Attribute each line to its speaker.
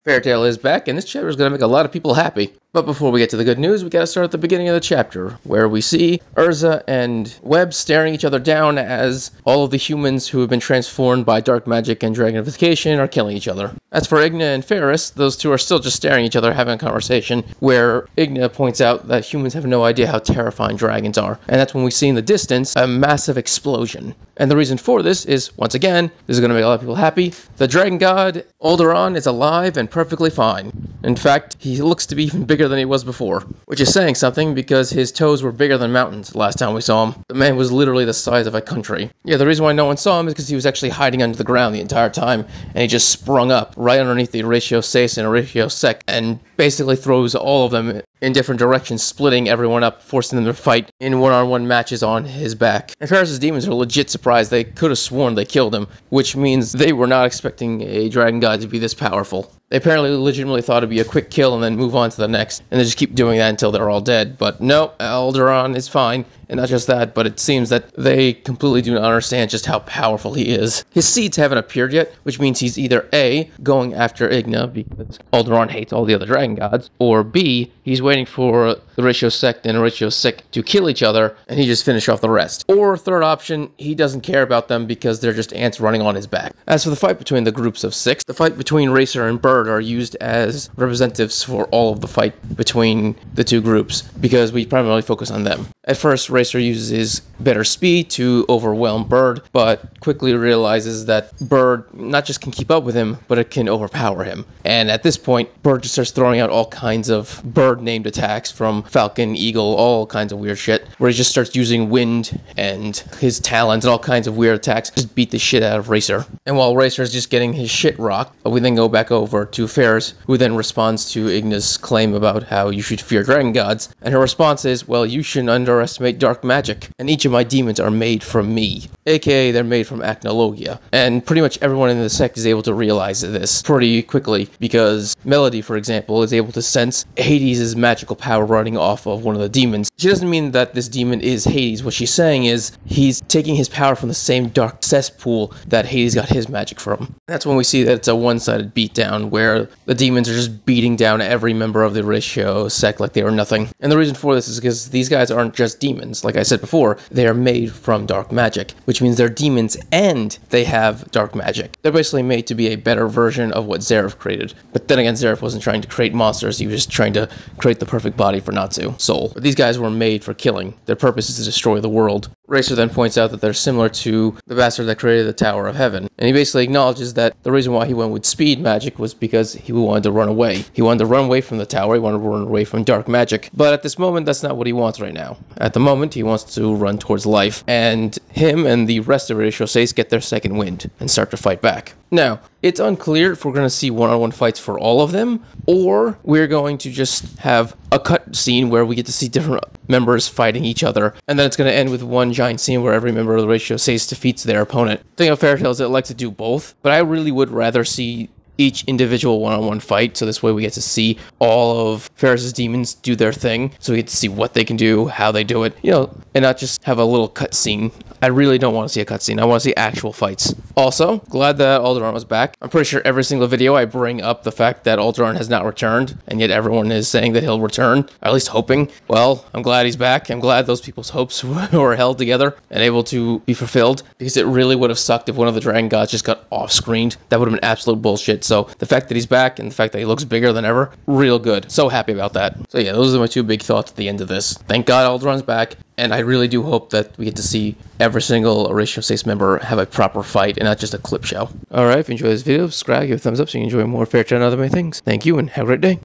Speaker 1: Fairy Tail is back, and this chapter is going to make a lot of people happy. But before we get to the good news, we got to start at the beginning of the chapter, where we see Erza and Web staring each other down as all of the humans who have been transformed by dark magic and dragonification are killing each other. As for Igna and Ferris, those two are still just staring at each other, having a conversation, where Igna points out that humans have no idea how terrifying dragons are. And that's when we see in the distance a massive explosion. And the reason for this is, once again, this is going to make a lot of people happy, the dragon god Alderaan is alive and perfectly fine. In fact, he looks to be even bigger than he was before, which is saying something because his toes were bigger than mountains last time we saw him. The man was literally the size of a country. Yeah, the reason why no one saw him is because he was actually hiding under the ground the entire time, and he just sprung up right underneath the Oratio Sais and Oratio Sec, and basically throws all of them in different directions, splitting everyone up, forcing them to fight in one-on-one matches on his back. And Ferris's demons are legit surprised. They could have sworn they killed him, which means they were not expecting a dragon god to be this powerful. They apparently legitimately thought it'd be a quick kill and then move on to the next, and they just keep doing that until they're all dead. But no, Alderaan is fine, and not just that, but it seems that they completely do not understand just how powerful he is. His seeds haven't appeared yet, which means he's either A, going after Igna because Alderaan hates all the other dragon gods, or B, he's waiting for the Oratio Sect and Oratio Sec to kill each other, and he just finish off the rest. Or third option, he doesn't care about them because they're just ants running on his back. As for the fight between the groups of 6, the fight between Racer and Bird are used as representatives for all of the fight between the two groups, because we primarily focus on them. At first, Racer uses his better speed to overwhelm Bird, but quickly realizes that Bird not just can keep up with him, but it can overpower him. And at this point, Bird just starts throwing out all kinds of bird-named attacks, from Falcon, Eagle, all kinds of weird shit, where he just starts using wind and his talons and all kinds of weird attacks, just beat the shit out of Racer. And while Racer is just getting his shit rocked, we then go back over to Ferris, who then responds to Igna's claim about how you should fear dragon gods, and her response is, well, you shouldn't underestimate dark magic, and each of my demons are made from me, aka they're made from Acnologia. And pretty much everyone in the sect is able to realize this pretty quickly, because Melody, for example, is able to sense Hades' magical power running off of one of the demons. She doesn't mean that this demon is Hades. What she's saying is he's taking his power from the same dark cesspool that Hades got his magic from. That's when we see that it's a one-sided beatdown, where the demons are just beating down every member of the Oratio Sect like they were nothing. And the reason for this is because these guys aren't just demons. Like I said before, they are made from dark magic, which means they're demons and they have dark magic. They're basically made to be a better version of what Zeref created. But then again, Zeref wasn't trying to create monsters, he was just trying to create the perfect body for Natsu, Soul. But these guys were made for killing. Their purpose is to destroy the world. Racer then points out that they're similar to the bastard that created the Tower of Heaven. And he basically acknowledges that the reason why he went with speed magic was because he wanted to run away. He wanted to run away from the tower, he wanted to run away from dark magic. But at this moment, that's not what he wants right now. At the moment, he wants to run towards life. And him and the rest of Oratio Sais get their second wind and start to fight back. Now, it's unclear if we're going to see one-on-one fights for all of them, or we're going to just have a cut scene where we get to see different members fighting each other, and then it's going to end with one giant scene where every member of the Oratio Sais defeats their opponent. The thing of Fairy Tail is that I like to do both, but I really would rather see each individual one-on-one fight, so this way we get to see all of Ferris's demons do their thing, so we get to see what they can do, how they do it, you know, and not just have a little cutscene. I really don't want to see a cutscene. I want to see actual fights. Also, glad that Alderaan was back. I'm pretty sure every single video I bring up the fact that Alderaan has not returned, and yet everyone is saying that he'll return, or at least hoping. Well, I'm glad he's back. I'm glad those people's hopes were held together and able to be fulfilled, because it really would have sucked if one of the dragon gods just got off-screened. That would have been absolute bullshit. So the fact that he's back and the fact that he looks bigger than ever, real good. So happy about that. So yeah, those are my two big thoughts at the end of this. Thank God Alderaan's back, and I really do hope that we get to see every single Oratio Sais member have a proper fight and not just a clip show. Alright, if you enjoyed this video, subscribe, give it a thumbs up so you enjoy more Fairy Tail and other many things. Thank you and have a great day.